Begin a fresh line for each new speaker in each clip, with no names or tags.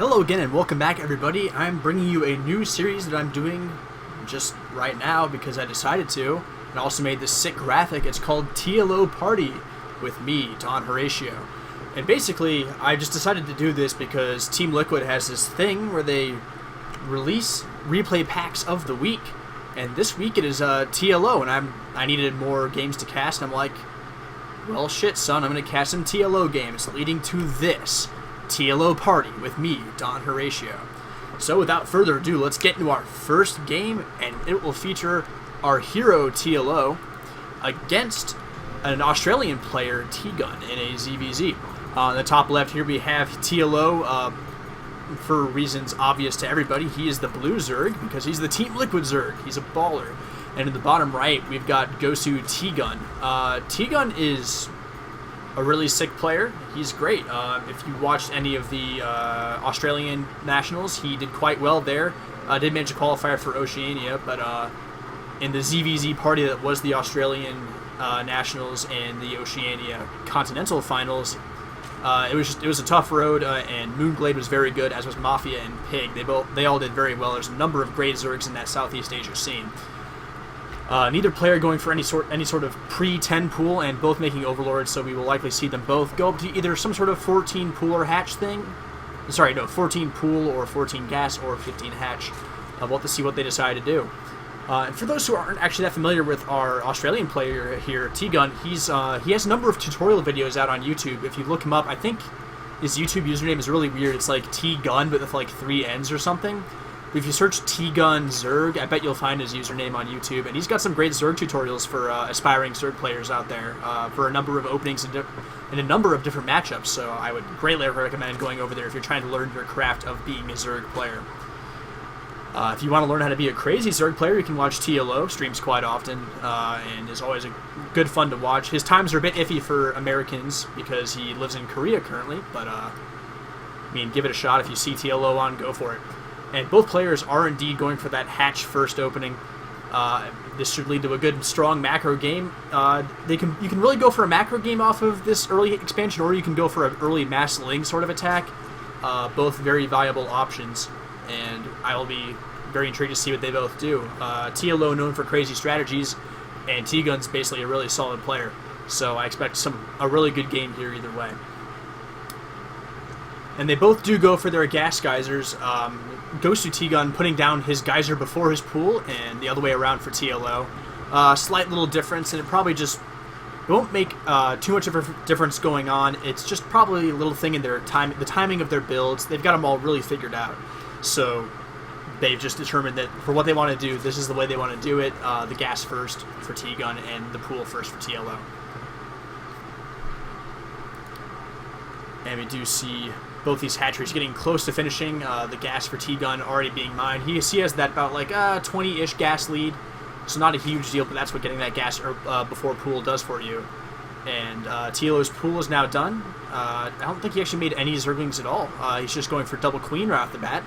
Hello again and welcome back everybody. I'm bringing you a new series that I'm doing just right now because I decided to. And also made this sick graphic. It's called TLO Party with me, Don Horatio. And basically, I just decided to do this because Team Liquid has this thing where they release replay packs of the week. And this week it is TLO, and I needed more games to cast. And I'm like, well shit son, I'm going to cast some TLO games leading to this. TLO Party with me, Don Horatio. So without further ado, let's get into our first game, and it will feature our hero TLO against an Australian player, tgun, in a ZvZ. On the top left here we have TLO, for reasons obvious to everybody, he is the blue Zerg because he's the Team Liquid Zerg. He's a baller. And in the bottom right we've got Gosu tgun. Tgun is a really sick player. He's great. If you watched any of the Australian Nationals, he did quite well there. Did manage to qualify for Oceania, but in the ZvZ party that was the Australian Nationals and the Oceania Continental Finals, it was a tough road, and Moonglade was very good, as was Mafia and Pig. They all did very well. There's a number of great Zergs in that Southeast Asia scene. Neither player going for any sort of pre-10 pool, and both making Overlords, so we will likely see them both go up to either some sort of 14 pool or hatch thing. Sorry, no, 14 pool or 14 gas or 15 hatch. We'll have to see what they decide to do. And for those who aren't actually that familiar with our Australian player here, tgun, he has a number of tutorial videos out on YouTube. If you look him up, I think his YouTube username is really weird. It's like tgun, but with like 3 N's or something. If you search tgun Zerg, I bet you'll find his username on YouTube, and he's got some great Zerg tutorials for aspiring Zerg players out there for a number of openings and a number of different matchups, so I would greatly recommend going over there if you're trying to learn your craft of being a Zerg player. If you want to learn how to be a crazy Zerg player, you can watch TLO, streams quite often, and is always a good fun to watch. His times are a bit iffy for Americans because he lives in Korea currently, but I mean, give it a shot. If you see TLO on, go for it. And both players are indeed going for that hatch first opening. This should lead to a good, strong macro game. You can really go for a macro game off of this early expansion, or you can go for an early mass ling sort of attack. Both very viable options, and I will be very intrigued to see what they both do. TLO known for crazy strategies, and tgun's basically a really solid player. So I expect a really good game here either way. And they both do go for their gas geysers. Gosu tgun putting down his geyser before his pool, and the other way around for TLO. Slight little difference, and it probably just won't make too much of a difference going on. It's just probably a little thing in the timing of their builds. They've got them all really figured out. So they've just determined that for what they want to do, this is the way they want to do it. The gas first for tgun, and the pool first for TLO. And we do see both these hatcheries getting close to finishing. The gas for tgun already being mined. He has that about like 20-ish gas lead, so not a huge deal, but that's what getting that gas before pool does for you. And TLO's pool is now done. I don't think he actually made any Zerglings at all. He's just going for double queen right off the bat,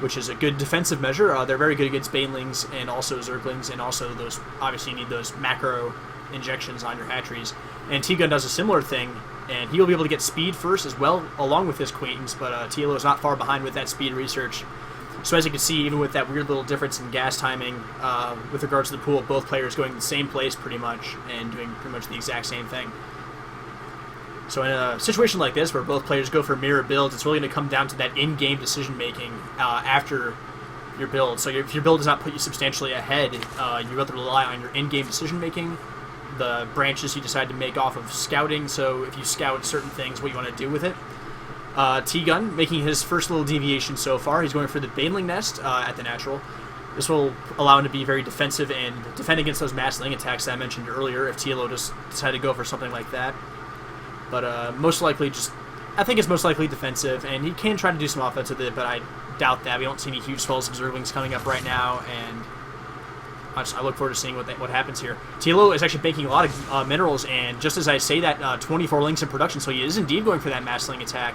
which is a good defensive measure. They're very good against banelings and also Zerglings, and also those, obviously you need those macro injections on your hatcheries. And tgun does a similar thing, and he will be able to get speed first as well, along with his queens, but TLO is not far behind with that speed research. So as you can see, even with that weird little difference in gas timing with regards to the pool, both players going to the same place pretty much, and doing pretty much the exact same thing. So in a situation like this, where both players go for mirror builds, it's really going to come down to that in-game decision-making after your build. So if your build does not put you substantially ahead, you have to rely on your in-game decision-making, the branches you decide to make off of scouting. So if you scout certain things, what you want to do with it. tgun making his first little deviation so far. He's going for the Baneling Nest at the natural. This will allow him to be very defensive and defend against those mass ling attacks that I mentioned earlier if TLO just decided to go for something like that. But most likely I think it's most likely defensive, and he can try to do some offensive with it, but I doubt that. We don't see any huge spells of Zerglings coming up right now, and I look forward to seeing what happens here. TLO is actually banking a lot of minerals, and just as I say that, 24 links in production, so he is indeed going for that mass ling attack.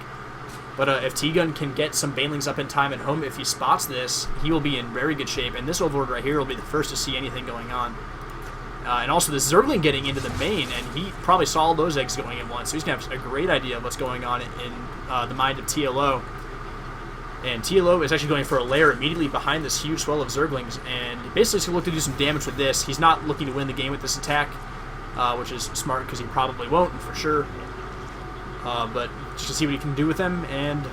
But if tgun can get some banelings up in time at home, if he spots this, he will be in very good shape, and this Overlord right here will be the first to see anything going on. And also the Zergling getting into the main, and he probably saw all those eggs going in once, so he's going to have a great idea of what's going on in the mind of TLO. And TLO is actually going for a lair immediately behind this huge swell of Zerglings, and basically he's going to look to do some damage with this. He's not looking to win the game with this attack, which is smart because he probably won't, for sure. But just to see what he can do with them, and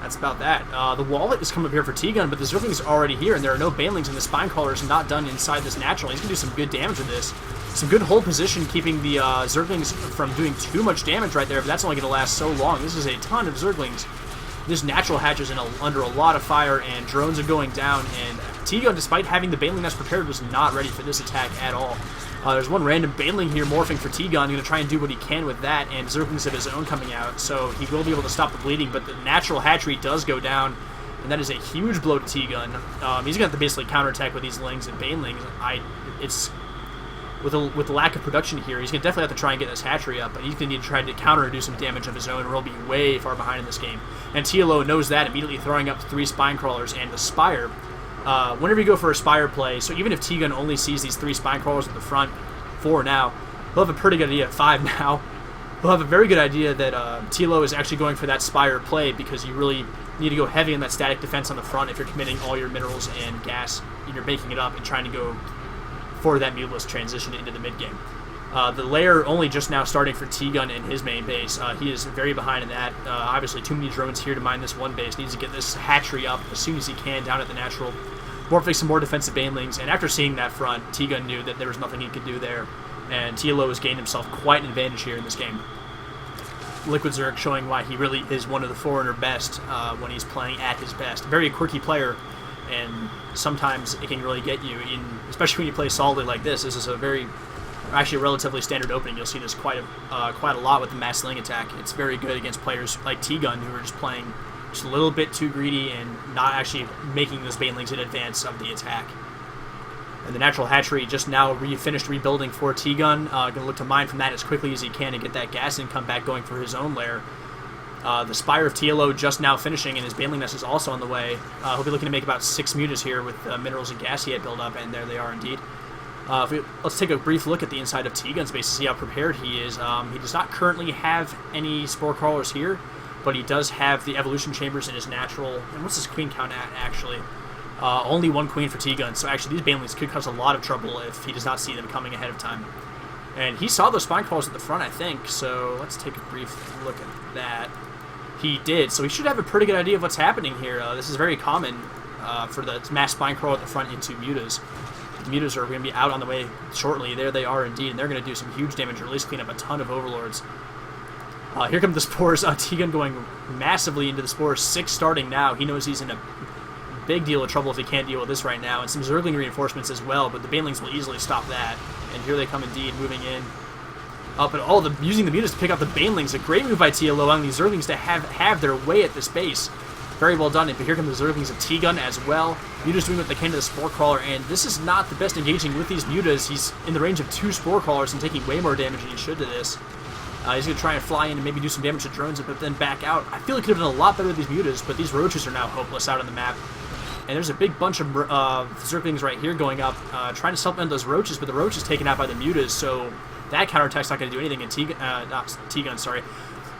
that's about that. The wallet has come up here for T-Gun, but the Zerglings are already here, and there are no Banelings, and the Spinecrawler is not done inside this natural. He's going to do some good damage with this. Some good hold position, keeping the Zerglings from doing too much damage right there, but that's only going to last so long. This is a ton of Zerglings. This natural hatch is under a lot of fire, and drones are going down, and T-Gun, despite having the Baneling nest prepared, was not ready for this attack at all. There's one random Baneling here morphing for T-Gun, going to try and do what he can with that, and Zerglings of his own coming out, so he will be able to stop the bleeding, but the natural hatchery does go down, and that is a huge blow to T-Gun. He's going to have to basically counterattack with these Lings and Banelings. With the lack of production here, he's going to definitely have to try and get this hatchery up, but he's going to need to try to counter and do some damage of his own, or he'll be way far behind in this game. And TLO knows that, immediately throwing up 3 Spinecrawlers and the Spire. Whenever you go for a Spire play, so even if T-Gun only sees these 3 Spinecrawlers at the front, 4 now, he'll have a pretty good idea, 5 now. He'll have a very good idea that TLO is actually going for that Spire play, because you really need to go heavy on that static defense on the front if you're committing all your minerals and gas, and you're baking it up and trying to go for that Mutalisk transition into the mid-game. The lair only just now starting for T-Gun in his main base. He is very behind in that. Obviously, too many drones here to mine this one base. Needs to get this hatchery up as soon as he can down at the natural. Morphing some more defensive Banelings, and after seeing that front, T-Gun knew that there was nothing he could do there, and TLO has gained himself quite an advantage here in this game. Liquid Zerg showing why he really is one of the Foreigner best when he's playing at his best. Very quirky player, and sometimes it can really get you, especially when you play solidly like this. This is actually a relatively standard opening. You'll see this quite a lot with the Mass Sling attack. It's very good against players like T-Gun, who are just playing just a little bit too greedy and not actually making those Banelings in advance of the attack. And the natural hatchery just now finished rebuilding for T-Gun. Going to look to mine from that as quickly as he can and get that gas income back going for his own lair. The Spire of TLO just now finishing, and his Baneling nest is also on the way. He'll be looking to make about 6 mutas here with minerals and gas he had built up, and there they are indeed. Let's take a brief look at the inside of T-Gun's base to see how prepared he is. He does not currently have any Spore Crawlers here, but he does have the Evolution Chambers in his natural. And what's his queen count at, actually? Only 1 queen for T-Gun, so actually these Banelings could cause a lot of trouble if he does not see them coming ahead of time. And he saw those Spine Crawlers at the front, I think, so let's take a brief look at that. He did, so he should have a pretty good idea of what's happening here. This is very common for the mass Spine Crawler at the front into mutas. The mutas are going to be out on the way shortly. There they are indeed, and they're going to do some huge damage, or at least clean up a ton of Overlords. Here come the Spores. T-Gun going massively into the Spores. 6 starting now. He knows he's in a big deal of trouble if he can't deal with this right now, and some Zergling reinforcements as well, but the Banelings will easily stop that. And here they come indeed, moving in. But using the mutas to pick up the Banelings, a great move by TLO, allowing these Zerglings to have their way at this base. Very well done. But here come the Zerglings of T-Gun as well. Mutas doing what they can to the Spore Crawler, and this is not the best engaging with these mutas. He's in the range of 2 Spore Crawlers and taking way more damage than he should to this. He's going to try and fly in and maybe do some damage to drones, but then back out. I feel he could have done a lot better with these mutas, but these roaches are now hopeless out on the map. And there's a big bunch of Zerglings right here going up, trying to supplement those roaches, but the roach is taken out by the mutas, so that counterattack's not going to do anything. And T-Gun, sorry.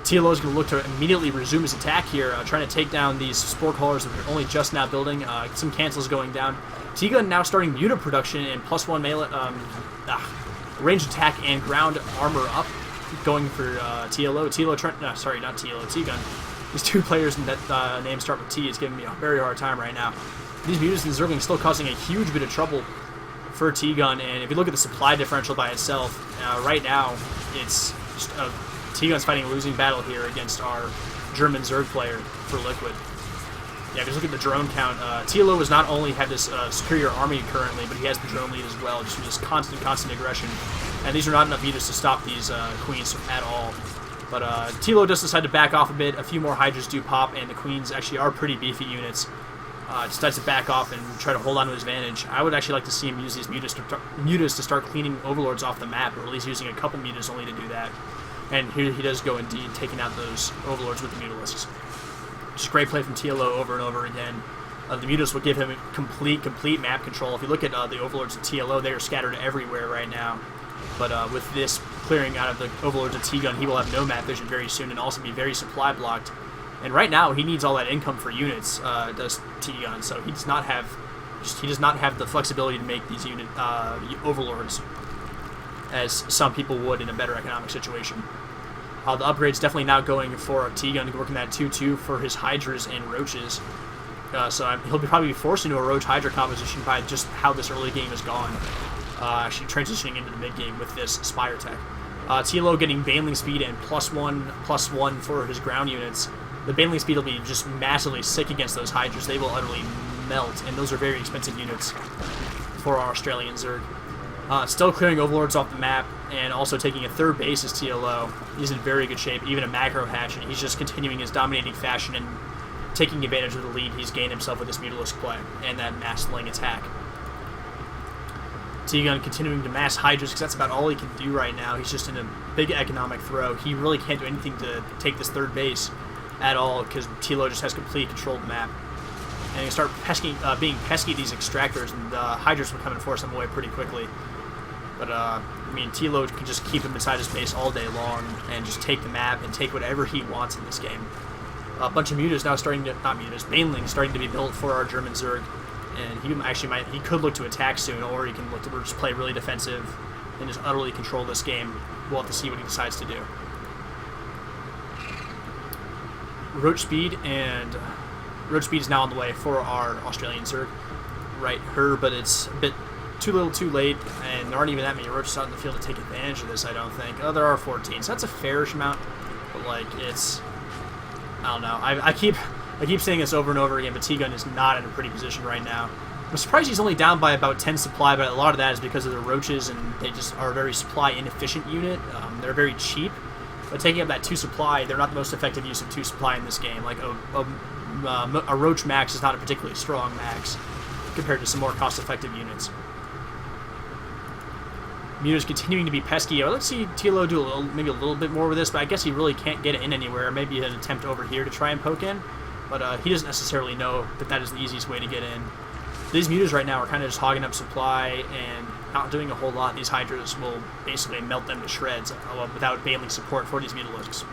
TLO is going to look to immediately resume his attack here, trying to take down these Spore Crawlers that they're only just now building. Some cancels going down. T-Gun now starting muta production and +1 melee, range attack and ground armor up, going for TLO. Sorry, not TLO, T-Gun. These 2 players that names start with T is giving me a very hard time right now. These mutas and Zerglings still causing a huge bit of trouble for T-Gun, and if you look at the supply differential by itself, right now, it's just T-Gun's fighting a losing battle here against our German Zerg player for Liquid. Yeah, if you look at the drone count, TLO does not only have this superior army currently, but he has the drone lead as well, just with this constant aggression. And these are not enough mutas to stop these queens at all. But TLO does decide to back off a bit. A few more Hydras do pop, and the queens actually are pretty beefy units. Decides to back off and try to hold on to his advantage. I would actually like to see him use these mutas to start cleaning Overlords off the map, or at least using a couple mutas only to do that. And here he does go indeed, taking out those Overlords with the Mutalisks. Just great play from TLO over and over again. The mutas will give him complete map control. If you look at the Overlords of TLO, they are scattered everywhere right now. But with this clearing out of the Overlords of T-Gun, he will have no map vision very soon and also be very supply blocked. And right now, he needs all that income for units, does T-Gun, so he does not have the flexibility to make these unit overlords as some people would in a better economic situation. The upgrade's definitely now going for T-Gun, working that 2-2 for his Hydras and Roaches. So he'll probably be forced into a Roach Hydra composition by just how this early game has gone. Actually transitioning into the mid game with this Spire tech. TLO getting Baneling speed and +1/+1 for his ground units. The Baneling speed will be just massively sick against those Hydras. They will utterly melt, and those are very expensive units for our Australian Zerg. Still clearing Overlords off the map, and also taking a third base as TLO. He's in very good shape, even a macro hatch, and he's just continuing his dominating fashion and taking advantage of the lead he's gained himself with this Mutalisk play and that mass slaying attack. T-Gun continuing to mass Hydras because that's about all he can do right now. He's just in a big economic throw. He really can't do anything to take this third base at all because TLO just has complete control of the map. And you start being pesky these extractors, and the Hydras will come and force them away pretty quickly. But, I mean, TLO can just keep him inside his base all day long and just take the map and take whatever he wants in this game. A bunch of mutas now Banelings starting to be built for our German Zerg. And he could look to attack soon, or he can look to just play really defensive and just utterly control this game. We'll have to see what he decides to do. Roach speed is now on the way for our Australian Zerg. Right, but it's a bit too little too late, and there aren't even that many Roaches out in the field to take advantage of this, I don't think. Oh, there are 14, so that's a fairish amount, but, like, it's... I don't know. I keep saying this over and over again, but T-Gun is not in a pretty position right now. I'm surprised he's only down by about 10 supply, but a lot of that is because of the Roaches, and they just are a very supply-inefficient unit. They're very cheap, but taking up that 2 supply, they're not the most effective use of 2 supply in this game. Like, a Roach max is not a particularly strong max compared to some more cost-effective units. Muta's continuing to be pesky. Let's see TLO do maybe a little bit more with this, but I guess he really can't get it in anywhere. Maybe an attempt over here to try and poke in, but he doesn't necessarily know that that is the easiest way to get in. These Mutas right now are kind of just hogging up supply and not doing a whole lot. These Hydras will basically melt them to shreds without Baneling support for these Mutalisks.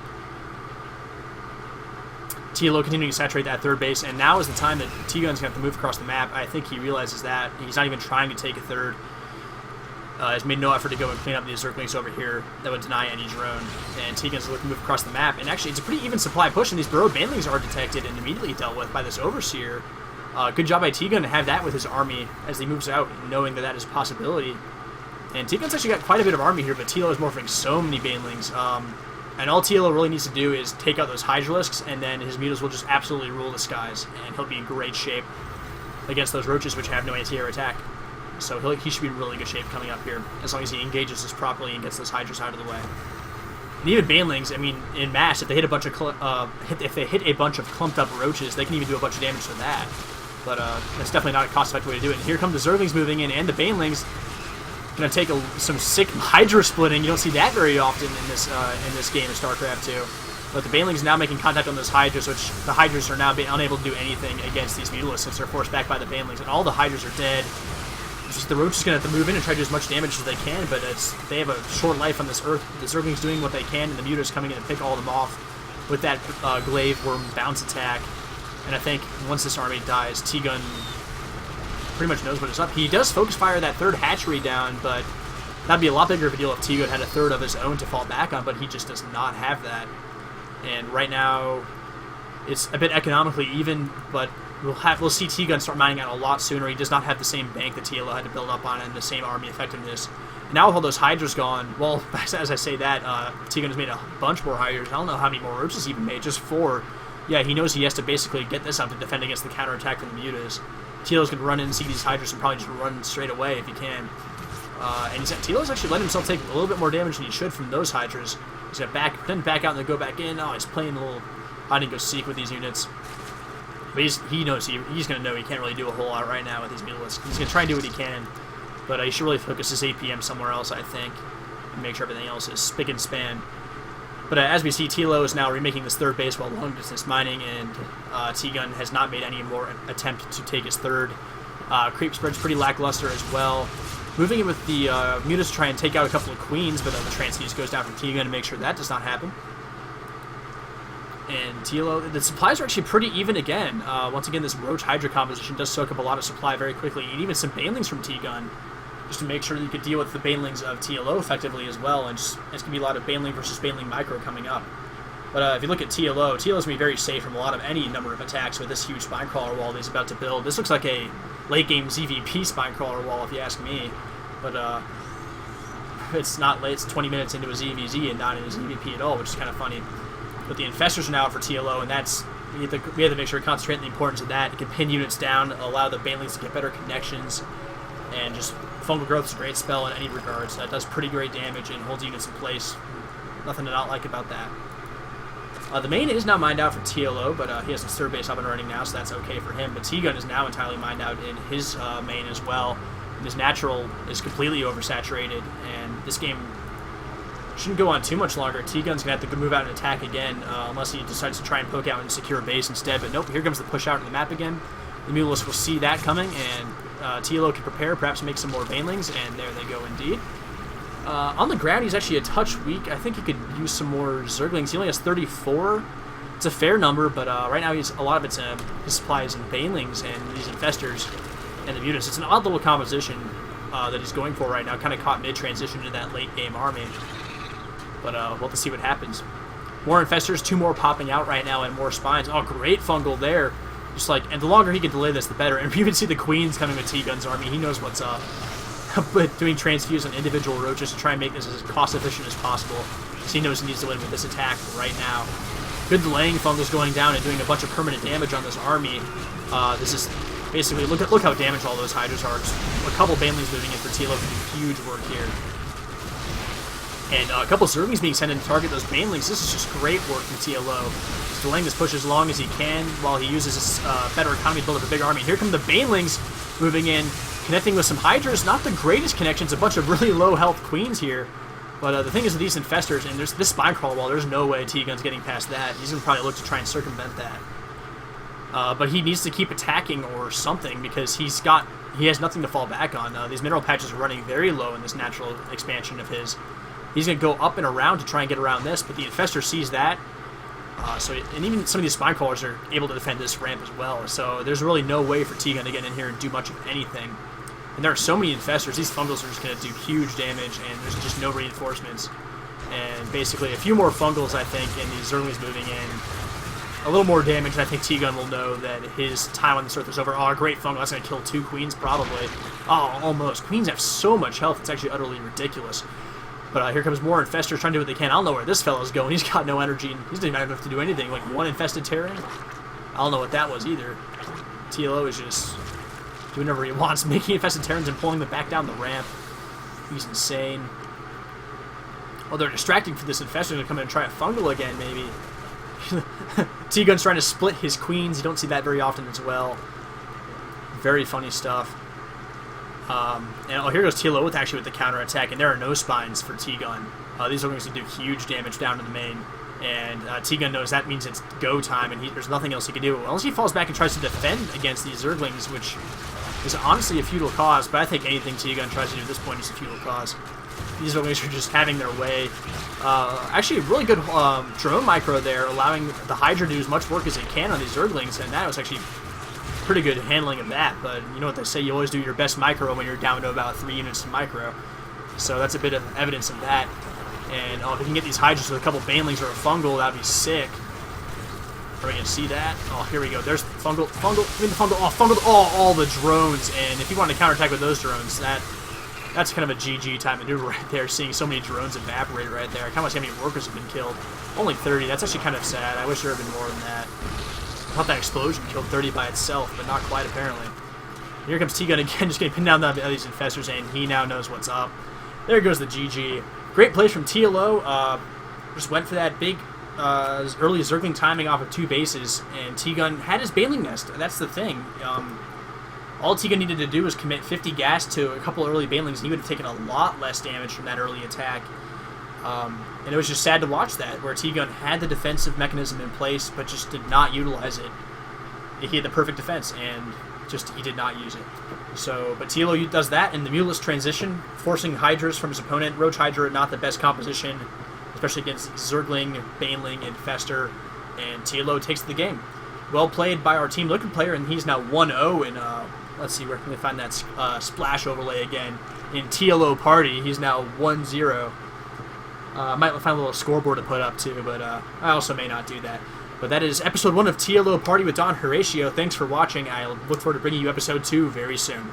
TLO continuing to saturate that third base, and now is the time that T-Gun's going to have to move across the map. I think he realizes that. He's not even trying to take a third. Has made no effort to go and clean up these Zerglings over here that would deny any drone. And T-Gun's looking to move across the map. And actually, it's a pretty even supply push, and these Burrowed Banelings are detected and immediately dealt with by this Overseer. Good job by T-Gun to have that with his army as he moves out, knowing that that is a possibility. And T-Gun's actually got quite a bit of army here, but TLO is morphing so many Banelings. And all TLO really needs to do is take out those Hydralisks, and then his Mutas will just absolutely rule the skies. And he'll be in great shape against those Roaches, which have no anti-air attack. So he should be in really good shape coming up here, as long as he engages this properly and gets those Hydras out of the way. And even Banelings, I mean, in mass, if they hit a bunch of clumped up Roaches, they can even do a bunch of damage to that. But that's definitely not a cost-effective way to do it. And here come the Zerglings moving in, and the Banelings gonna take some sick Hydra splitting. You don't see that very often in this game of StarCraft 2. But the Banelings now making contact on those Hydras, which the Hydras are now unable to do anything against these Mutalisks since they're forced back by the Banelings, and all the Hydras are dead. The Roach is going to have to move in and try to do as much damage as they can, but they have a short life on this Earth. The Zergling's doing what they can, and the Muta's coming in and pick all of them off with that Glaive Worm bounce attack. And I think once this army dies, T-Gun pretty much knows what is up. He does focus fire that third hatchery down, but that'd be a lot bigger of a deal if T-Gun had a third of his own to fall back on, but he just does not have that. And right now, it's a bit economically even, but we'll see T-Gun start mining out a lot sooner. He does not have the same bank that TLO had to build up on and the same army effectiveness. And now with all those Hydras gone, well, as I say that, T-Gun has made a bunch more Hydras. I don't know how many more Roaches he even made, just 4. Yeah, he knows he has to basically get this up to defend against the counterattack from the Mutas. TLO's going to run in and see these Hydras and probably just run straight away if he can. And TLO's actually letting himself take a little bit more damage than he should from those Hydras. He's going to then back out and then go back in. Oh, he's playing a little hide-and-go-seek with these units. But he knows he's going to know he can't really do a whole lot right now with these Mutalisks. He's going to try and do what he can, but he should really focus his APM somewhere else, I think, and make sure everything else is spick and span. But as we see, TLO is now remaking this third base while long-distance mining, and T-Gun has not made any more attempt to take his third. Creep spread's pretty lackluster as well. Moving in with the Mutas to try and take out a couple of Queens, but then the Transfuse goes down from T-Gun to make sure that does not happen. And TLO, the supplies are actually pretty even again. Once again, this Roach Hydra composition does soak up a lot of supply very quickly, and even some banelings from T-Gun, just to make sure that you could deal with the banelings of TLO effectively as well, and just, it's going to be a lot of baneling versus baneling micro coming up. But if you look at TLO's going to be very safe from a lot of any number of attacks with this huge spine crawler wall that he's about to build. This looks like a late-game ZvP spine crawler wall, if you ask me. But it's not late. It's 20 minutes into a ZvZ and not in a ZvP at all, which is kind of funny. But the infestors are now out for TLO, and that's we have to make sure we concentrate on the importance of that. It can pin units down, allow the banelings to get better connections, and just fungal growth is a great spell in any regards. That does pretty great damage and holds units in place. Nothing to not like about that. The main is now mined out for TLO, but he has his third base up and running now, so that's okay for him. But T-Gun is now entirely mined out in his main as well. And his natural is completely oversaturated, and this game shouldn't go on too much longer. T-Gun's going to have to move out and attack again, unless he decides to try and poke out and secure a base instead. But nope, here comes the push out in the map again. The Mulus will see that coming, and TLO can prepare, perhaps make some more banelings, and there they go indeed. On the ground, he's actually a touch weak. I think he could use some more Zerglings. He only has 34. It's a fair number, but right now a lot of it's his supplies and banelings and these infestors and the mutants. It's an odd little composition that he's going for right now, kind of caught mid-transition to that late-game army. But we'll have to see what happens. More infestors, 2 more popping out right now, and more spines. Oh, great fungal there. Just like, and the longer he can delay this, the better. And we even see the Queens coming with T-Gun's army. He knows what's up. But doing transfuse on individual roaches to try and make this as cost-efficient as possible. So he knows he needs to win with this attack right now. Good delaying fungals going down and doing a bunch of permanent damage on this army. This is basically, look how damaged all those Hydras are. Just a couple Banelings moving in for TLO can do huge work here. And a couple Zerglings being sent in to target those Banelings. This is just great work from TLO. Just delaying this push as long as he can while he uses his better economy to build up a big army. Here come the Banelings moving in, connecting with some Hydras. Not the greatest connections, a bunch of really low health Queens here. But the thing is with these infestors, and there's this spine crawl wall, there's no way T-Gun's getting past that. He's going to probably look to try and circumvent that. But he needs to keep attacking or something because he has nothing to fall back on. These mineral patches are running very low in this natural expansion of his. He's going to go up and around to try and get around this, but the infestor sees that. And even some of these spine crawlers are able to defend this ramp as well. So there's really no way for T-Gun to get in here and do much of anything. And there are so many infestors, these fungals are just going to do huge damage, and there's just no reinforcements. And basically a few more fungals, I think, and these Zerglings moving in. A little more damage, and I think T-Gun will know that his time on this earth is over. Oh, great fungal, that's going to kill 2 Queens, probably. Oh, almost. Queens have so much health, it's actually utterly ridiculous. But here comes more infestors trying to do what they can. I don't know where this fellow's going. He's got no energy. He doesn't even have enough to do anything. Like 1 infested Terran? I don't know what that was either. TLO is just doing whatever he wants, making infested Terrans and pulling them back down the ramp. He's insane. Oh, they're distracting for this infestor to come in and try a fungal again, maybe. T-Gun's trying to split his Queens. You don't see that very often as well. Very funny stuff. And here goes TLO with the counterattack, and there are no spines for T-Gun. These are going to do huge damage down to the main, and T-Gun knows that means it's go time, and there's nothing else he can do. Unless he falls back and tries to defend against these Zerglings, which is honestly a futile cause, but I think anything T-Gun tries to do at this point is a futile cause. These Zerglings are just having their way. Actually, a really good drone micro there, allowing the Hydra to do as much work as it can on these Zerglings, and that was actually pretty good handling of that. But you know what they say, you always do your best micro when you're down to about 3 units to micro. So that's a bit of evidence of that. And if we can get these Hydras with a couple Banelings or a fungal, that'd be sick. Are we going to see that? Oh, here we go. There's fungal, all the drones. And if you want to counterattack with those drones, that's kind of a GG type maneuver right there, seeing so many drones evaporate right there. I kind of see how many workers have been killed. Only 30. That's actually kind of sad. I wish there had been more than that. I thought that explosion killed 30 by itself, but not quite, apparently. Here comes T-Gun again, just getting pinned down by these infestors, and he now knows what's up. There goes the GG. Great plays from TLO. Just went for that big early Zergling timing off of 2 bases, and T-Gun had his Baneling Nest. That's the thing. All T-Gun needed to do was commit 50 gas to a couple early Banelings, and he would have taken a lot less damage from that early attack. And it was just sad to watch that, where T-Gun had the defensive mechanism in place, but just did not utilize it. He had the perfect defense, and he did not use it. So, but TLO does that, and the Mulus transition, forcing Hydras from his opponent. Roach Hydra, not the best composition, especially against Zergling, Baneling, Infestor. and TLO takes the game. Well played by our Team Liquid player, and he's now 1-0 in, let's see, where can we find that splash overlay again? In TLO Party, he's now 1-0. I might find a little scoreboard to put up too, but I also may not do that. But that is episode 1 of TLO Party with Don Horatio. Thanks for watching. I look forward to bringing you episode 2 very soon.